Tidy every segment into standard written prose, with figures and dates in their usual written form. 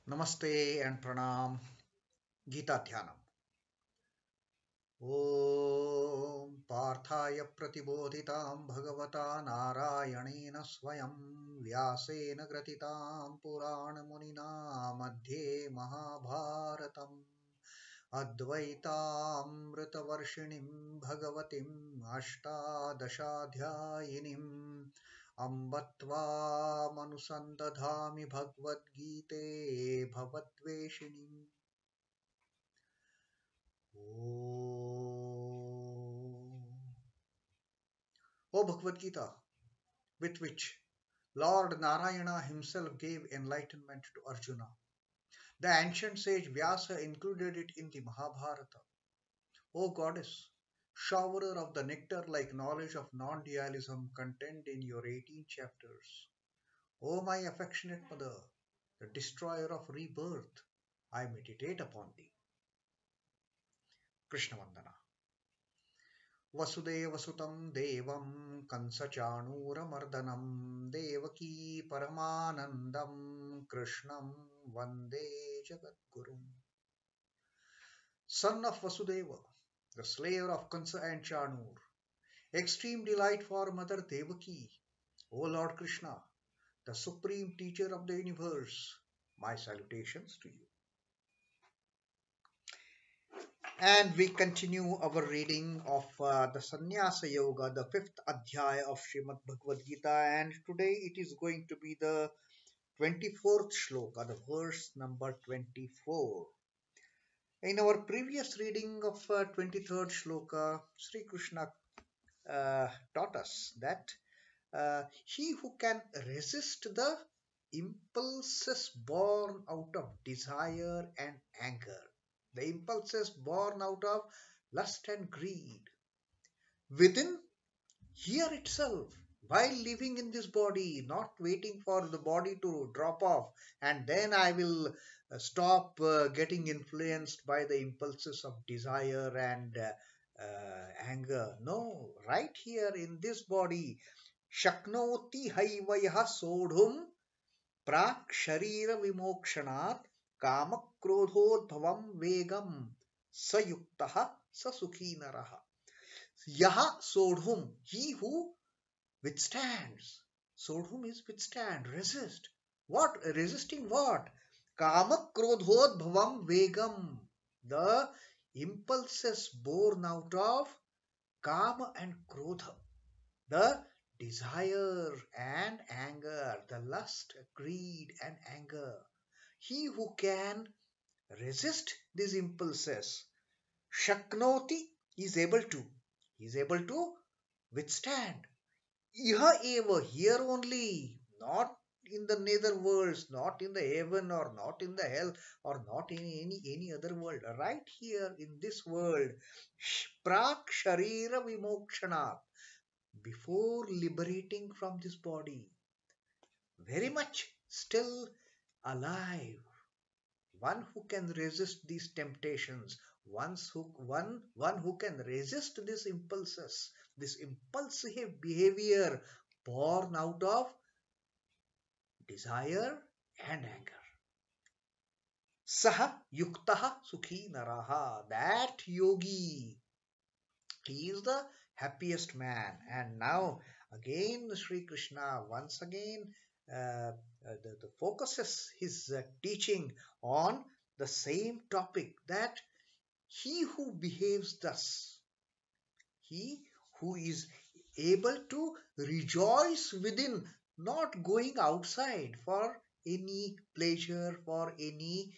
Namaste and Pranam. Gita Dhyanam. Om Parthaya Pratibodhitam Bhagavata Narayanena Swayam Vyasena Gratitam Purana Munina Madhye Mahabharatam Advaitamritavarshinim Bhagavatim Ashtadashadhyayinim Ambatva Manusandadhami Bhagavad Gite Bhavatveshinim. O Bhagavad Gita, with which Lord Narayana himself gave enlightenment to Arjuna, the ancient sage Vyasa included it in the Mahabharata. O goddess, showerer of the nectar-like knowledge of non-dualism contained in your 18 chapters, O my affectionate mother, the destroyer of rebirth, I meditate upon thee. Krishna Vandana. Vasudevasutam devam kansachanuramardhanam devaki paramanandam krishnam vande jagadgurum. Son of Vasudeva, the slayer of Kansa and Chanur, extreme delight for Mother Devaki, O Lord Krishna, the supreme teacher of the universe, my salutations to you. And we continue our reading of the Sannyas Yoga, the 5th Adhyaya of Srimad Bhagavad Gita, and today it is going to be the 24th Shloka, the verse number 24. In our previous reading of 23rd Shloka, Sri Krishna taught us that he who can resist the impulses born out of desire and anger, the impulses born out of lust and greed, within here itself, while living in this body, not waiting for the body to drop off and then I will stop getting influenced by the impulses of desire and anger. No, right here in this body, Shaknoti haivayah sodhum prak sharira vimokshanat kama krodhodbhavam vegam sayuktaha sasukhi naraha. Yaha sodhum, he who withstands. Sodhum is withstand, resist. What? Resisting what? Kama krodhodbhavam vegam. The impulses born out of kama and krodha. The desire and anger, the lust, greed and anger. He who can resist these impulses, shaknoti, is able to. He is able to withstand. Iha eva, here only, not in the nether worlds, not in the heaven or not in the hell or not in any other world. Right here in this world, prak sharira vimokshana, before liberating from this body, very much still alive. One who can resist these temptations, one who can resist these impulses, this impulsive behavior born out of desire and anger. Saha yuktaha sukhi naraha, that yogi, he is the happiest man. And now again Sri Krishna once again the focuses his teaching on the same topic, that he who behaves thus, he who is able to rejoice within, not going outside for any pleasure, for any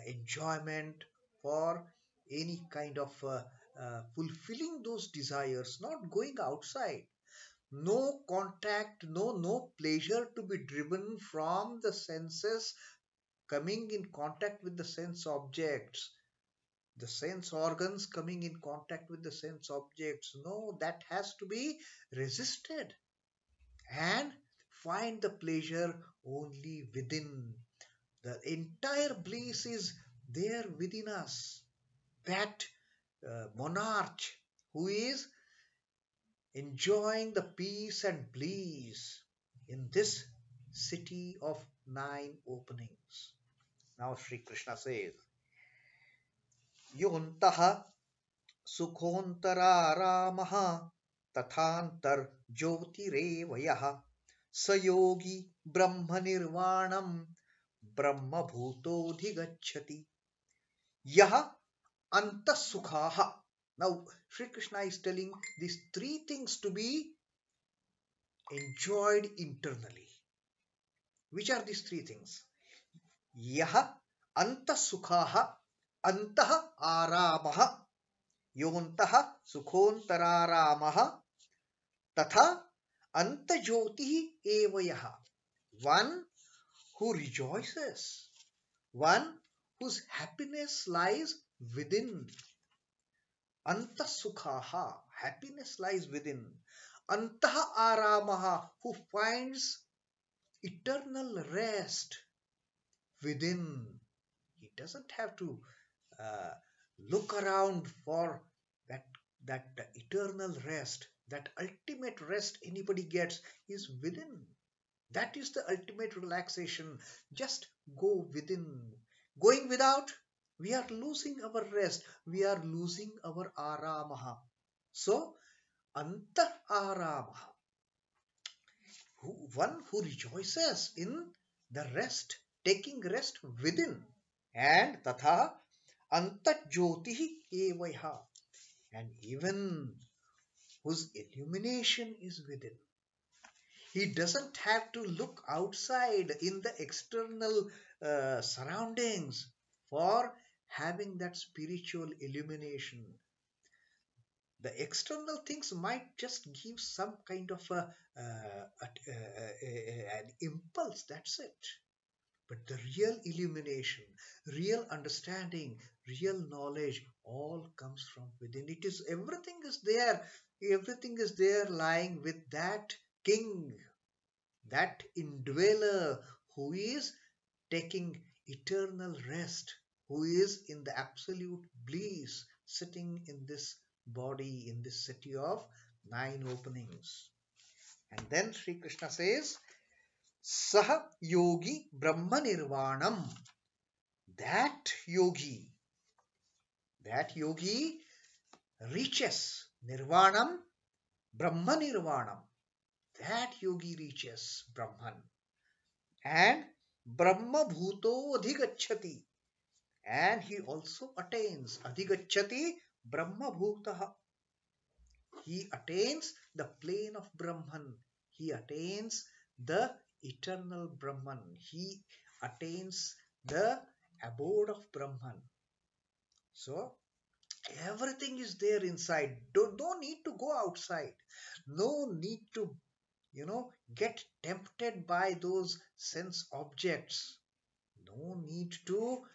enjoyment, for any kind of fulfilling those desires, not going outside. No contact, no pleasure to be driven from the senses, coming in contact with the sense objects, the sense organs coming in contact with the sense objects. No, that has to be resisted and find the pleasure only within. The entire bliss is there within us. That monarch who is enjoying the peace and bliss in this city of 9 openings. Now Sri Krishna says, ntaḥ-sukho ntar-ārāmas tathāntar-jyotir sa yogi brahma-nirvāṇaṁ brahma-bhūto dhigachchhati yah ntaḥ-sukho. Now Sri Krishna is telling these three things to be enjoyed internally. Which are these three things? Yah ntaḥ-sukho ntaḥ-ārāmas. ntaḥ-sukho ntar-ārāmas tathāntar-jyotir. One who rejoices, one whose happiness lies within. Ntaḥ-sukho, happiness lies within. Ntar-ārāmas, who finds eternal rest within. He doesn't have to look around for that eternal rest, that ultimate rest anybody gets is within. That is the ultimate relaxation. Just go within. Going without, we are losing our rest. We are losing our ārāmas. So, ntar-ārāmas, one who rejoices in the rest, taking rest within. And tathāntar-jyotir, and even whose illumination is within. He doesn't have to look outside in the external surroundings for having that spiritual illumination. The external things might just give some kind of an impulse, that's it. But the real illumination, real understanding, real knowledge all comes from within. It is, everything is there lying with that king, that indweller who is taking eternal rest, who is in the absolute bliss, sitting in this body, in this city of 9 openings. And then Sri Krishna says, Sah yogi brahma-nirvāṇaṁ. That yogi reaches nirvāṇaṁ, brahma-nirvāṇaṁ. That yogi reaches Brahman. And brahma-bhūto dhigachchhati. And he also attains adhigachchati brahma-bhūtaha. He attains the plane of Brahman. He attains the eternal Brahman. He attains the abode of Brahman. So, everything is there inside. No need to go outside. No need to, get tempted by those sense objects. No need to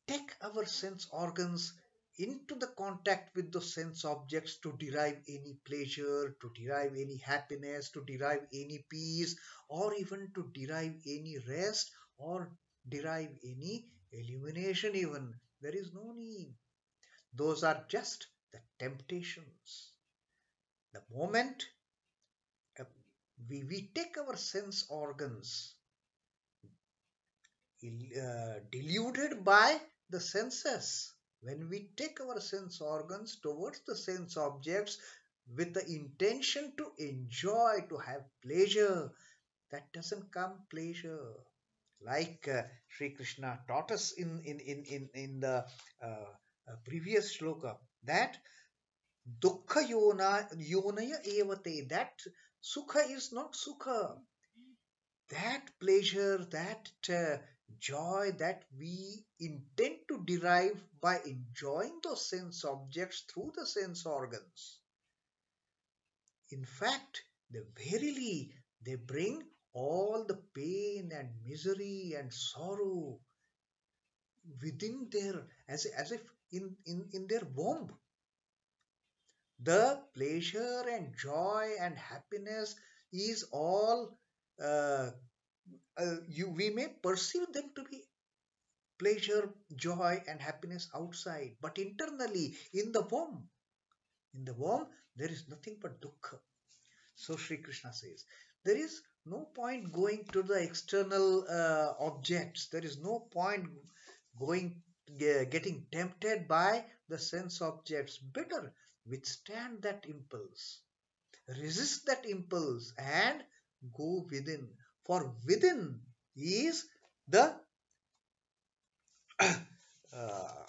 take our sense organs into the contact with those sense objects to derive any pleasure, to derive any happiness, to derive any peace, or even to derive any rest, or derive any illumination even. There is no need. Those are just the temptations. The moment we take our sense organs, deluded by the senses, when we take our sense organs towards the sense objects with the intention to enjoy, to have pleasure, that doesn't come pleasure. Like Sri Krishna taught us in the previous shloka, that dukkha yonaya evate, that sukha is not sukha. That pleasure, that joy that we intend to derive by enjoying those sense objects through the sense organs, in fact, they bring all the pain and misery and sorrow within their, as if in their womb. The pleasure and joy and happiness is all, we may perceive them to be pleasure, joy and happiness outside, but internally, in the womb, there is nothing but dukkha. So Sri Krishna says, there is no point going to the external objects. There is no point going getting tempted by the sense objects. Better withstand that impulse, resist that impulse, and go within. For within is the uh,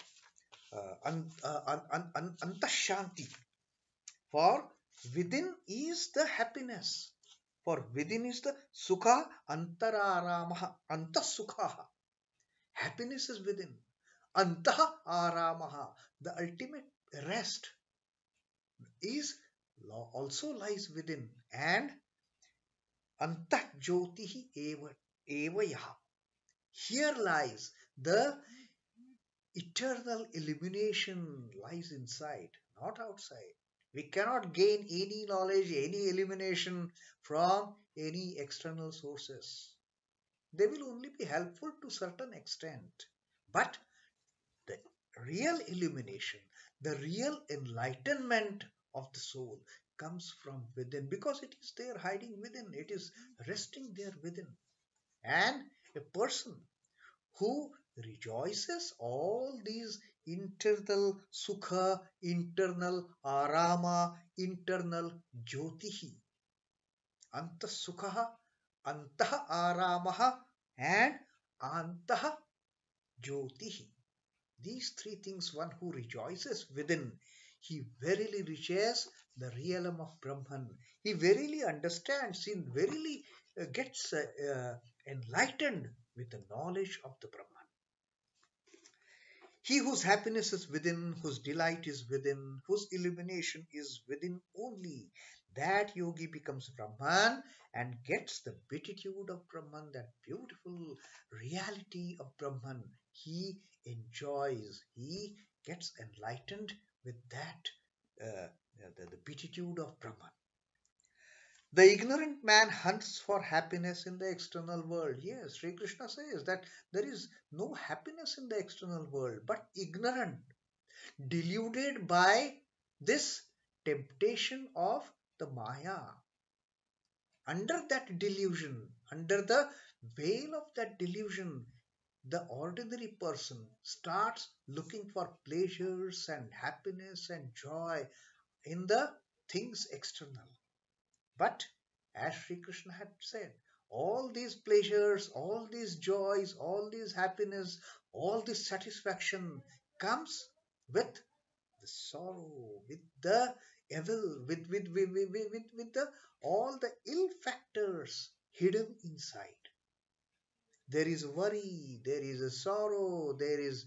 ntaḥ-shanti. For within is the happiness. For within is the sukha ntar-ārāmas, ntaḥ-sukho. Happiness is within. ntar-ārāmas, the ultimate rest, is also lies within. And ntaḥ-jyotir eva yaha. Here lies the eternal illumination, lies inside, not outside. We cannot gain any knowledge, any illumination from any external sources. They will only be helpful to certain extent. But the real illumination, the real enlightenment of the soul comes from within, because it is there hiding within, it is resting there within. And a person who rejoices all these internal sukha, internal ārāma, internal jyotihi, anta-sukha, ntaḥ-ārāmas, and ntaḥ-jyotihi. These three things, one who rejoices within, he verily reaches the realm of Brahman. He verily understands, he verily gets enlightened with the knowledge of the Brahman. He whose happiness is within, whose delight is within, whose illumination is within only, that yogi becomes Brahman and gets the beatitude of Brahman, that beautiful reality of Brahman. He enjoys, he gets enlightened with that, the beatitude of Brahman. The ignorant man hunts for happiness in the external world. Yes, Sri Krishna says that there is no happiness in the external world, but ignorant, deluded by this temptation of the Maya. Under that delusion, under the veil of that delusion, the ordinary person starts looking for pleasures and happiness and joy in the things external. But as Sri Krishna had said, all these pleasures, all these joys, all this happiness, all this satisfaction comes with the sorrow, with the evil, with the all the ill factors hidden inside. There is worry, there is a sorrow, there is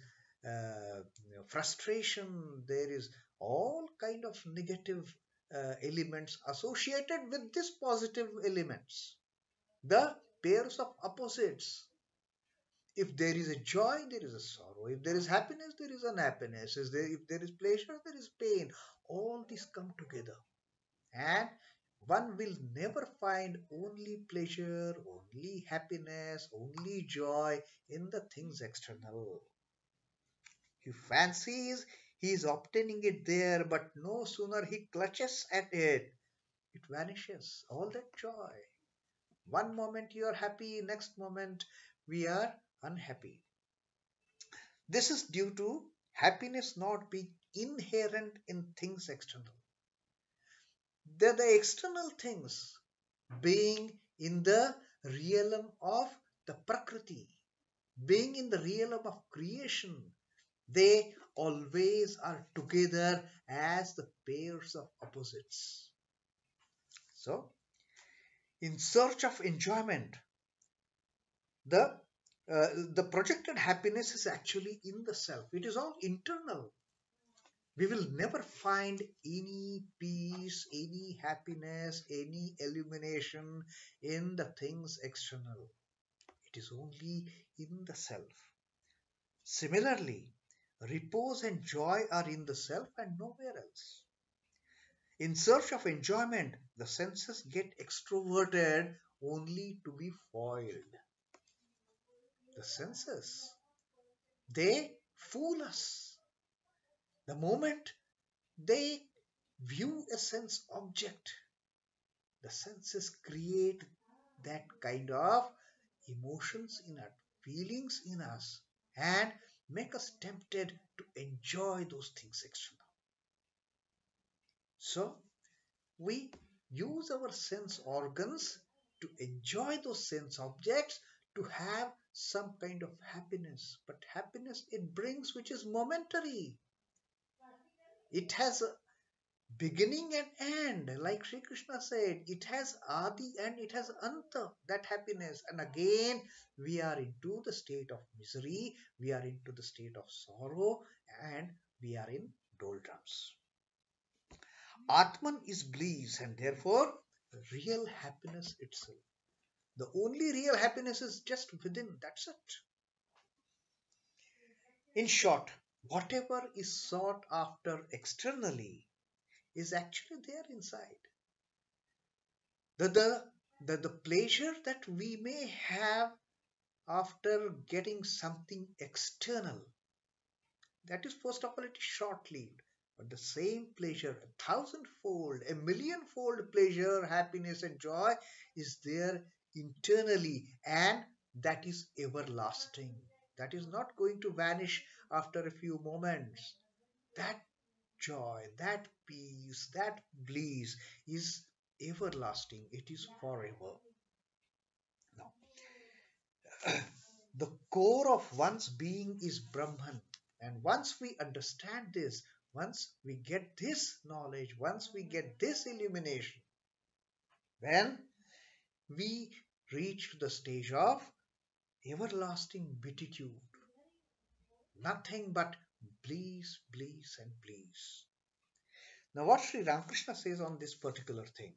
frustration, there is all kind of negative elements associated with these positive elements, the pairs of opposites. If there is a joy, there is a sorrow. If there is happiness, there is unhappiness. If there is pleasure, there is pain. All these come together. And one will never find only pleasure, only happiness, only joy in the things external. He fancies he is obtaining it there, but no sooner he clutches at it, it vanishes. All that joy. One moment you are happy, next moment we are unhappy. This is due to happiness not being inherent in things external. The external things being in the realm of the Prakriti, being in the realm of creation, they always are together as the pairs of opposites. So, in search of enjoyment, the projected happiness is actually in the self. It is all internal. We will never find any peace, any happiness, any illumination in the things external. It is only in the self. Similarly, repose and joy are in the self and nowhere else. In search of enjoyment, the senses get extroverted only to be foiled. The senses, they fool us. The moment they view a sense object, the senses create that kind of emotions in us, feelings in us, and make us tempted to enjoy those things extra. So we use our sense organs to enjoy those sense objects, to have some kind of happiness. But happiness it brings, which is momentary. It has a beginning and end. Like Sri Krishna said, it has Adi and it has Anta, that happiness. And again, we are into the state of misery, we are into the state of sorrow, and we are in doldrums. Atman is bliss, and therefore real happiness itself. The only real happiness is just within, that's it. In short, whatever is sought after externally is actually there inside. The pleasure that we may have after getting something external, that is, first of all, it is short lived. But the same pleasure, a thousandfold, a millionfold pleasure, happiness, and joy is there internally, and that is everlasting. That is not going to vanish after a few moments. That joy, that peace, that bliss is everlasting. It is forever. Now, the core of one's being is Brahman. And once we understand this, once we get this knowledge, once we get this illumination, then we reach to the stage of everlasting beatitude. Nothing but bliss, bliss, and bliss. Now, what Sri Ramakrishna says on this particular thing?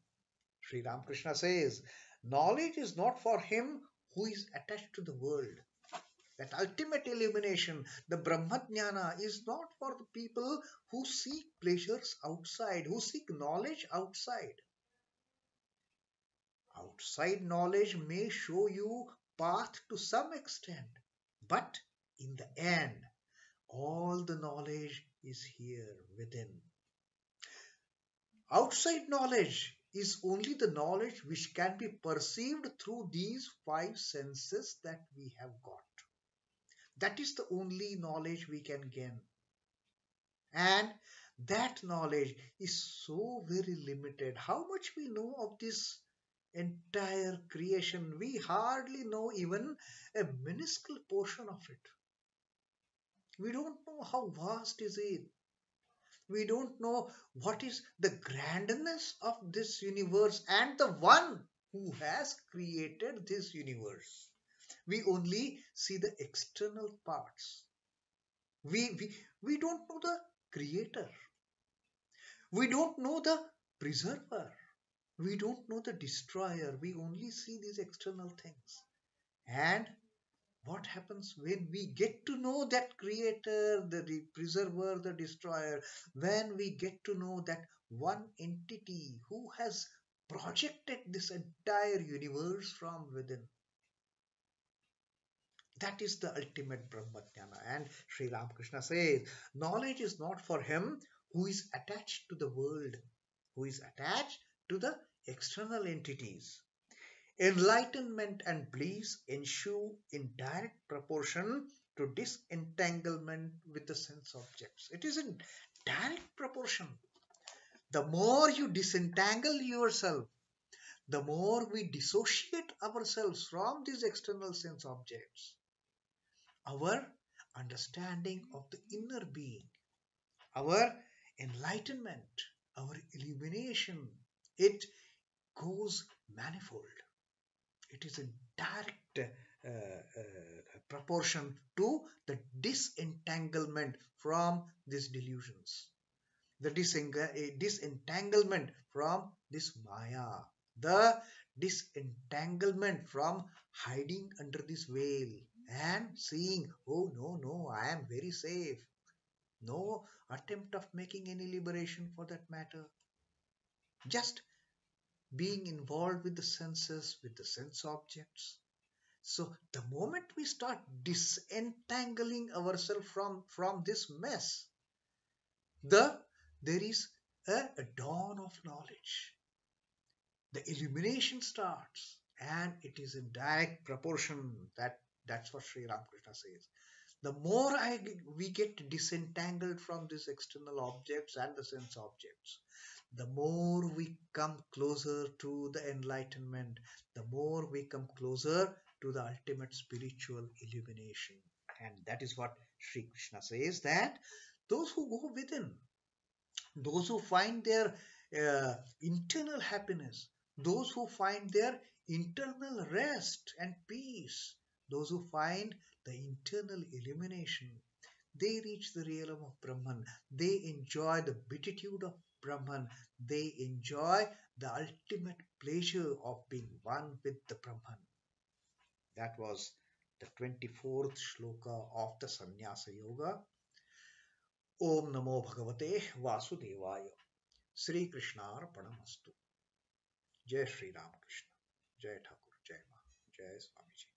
Sri Ramakrishna says, knowledge is not for him who is attached to the world. That ultimate illumination, the Brahma-jnana, is not for the people who seek pleasures outside, who seek knowledge outside. Outside knowledge may show you path to some extent, but in the end, all the knowledge is here within. Outside knowledge is only the knowledge which can be perceived through these five senses that we have got. That is the only knowledge we can gain. And that knowledge is so very limited. How much we know of this entire creation? We hardly know even a minuscule portion of it. We don't know how vast is it. We don't know what is the grandness of this universe and the one who has created this universe. We only see the external parts. We don't know the creator. We don't know the preserver. We don't know the destroyer. We only see these external things. And what happens when we get to know that creator, the preserver, the destroyer, when we get to know that one entity who has projected this entire universe from within? That is the ultimate Brahma-jnana. And Sri Ramakrishna says, knowledge is not for him who is attached to the world, who is attached to the external entities. Enlightenment and bliss ensue in direct proportion to disentanglement with the sense objects. It is in direct proportion. The more you disentangle yourself, the more we dissociate ourselves from these external sense objects. Our understanding of the inner being, our enlightenment, our illumination, it goes manifold. It is in direct proportion to the disentanglement from these delusions, the disentanglement from this Maya, the disentanglement from hiding under this veil and seeing, oh no, I am very safe. No attempt of making any liberation for that matter. Just being involved with the senses, with the sense objects. So the moment we start disentangling ourselves from this mess, there is a dawn of knowledge. The illumination starts, And it is in direct proportion. That's what Sri Ramakrishna says. The more we get disentangled from these external objects and the sense objects, the more we come closer to the enlightenment, the more we come closer to the ultimate spiritual illumination. And that is what Sri Krishna says, that those who go within, those who find their internal happiness, those who find their internal rest and peace, those who find the internal illumination, they reach the realm of Brahman. They enjoy the beatitude of Brahman. They enjoy the ultimate pleasure of being one with the Brahman. That was the 24th shloka of the Sannyasa Yoga. Om Namo Bhagavate Vasudevaya. Sri Krishna Arpanamastu. Jai Sri Ramakrishna. Jai Thakur. Jai Ma. Jai Swami.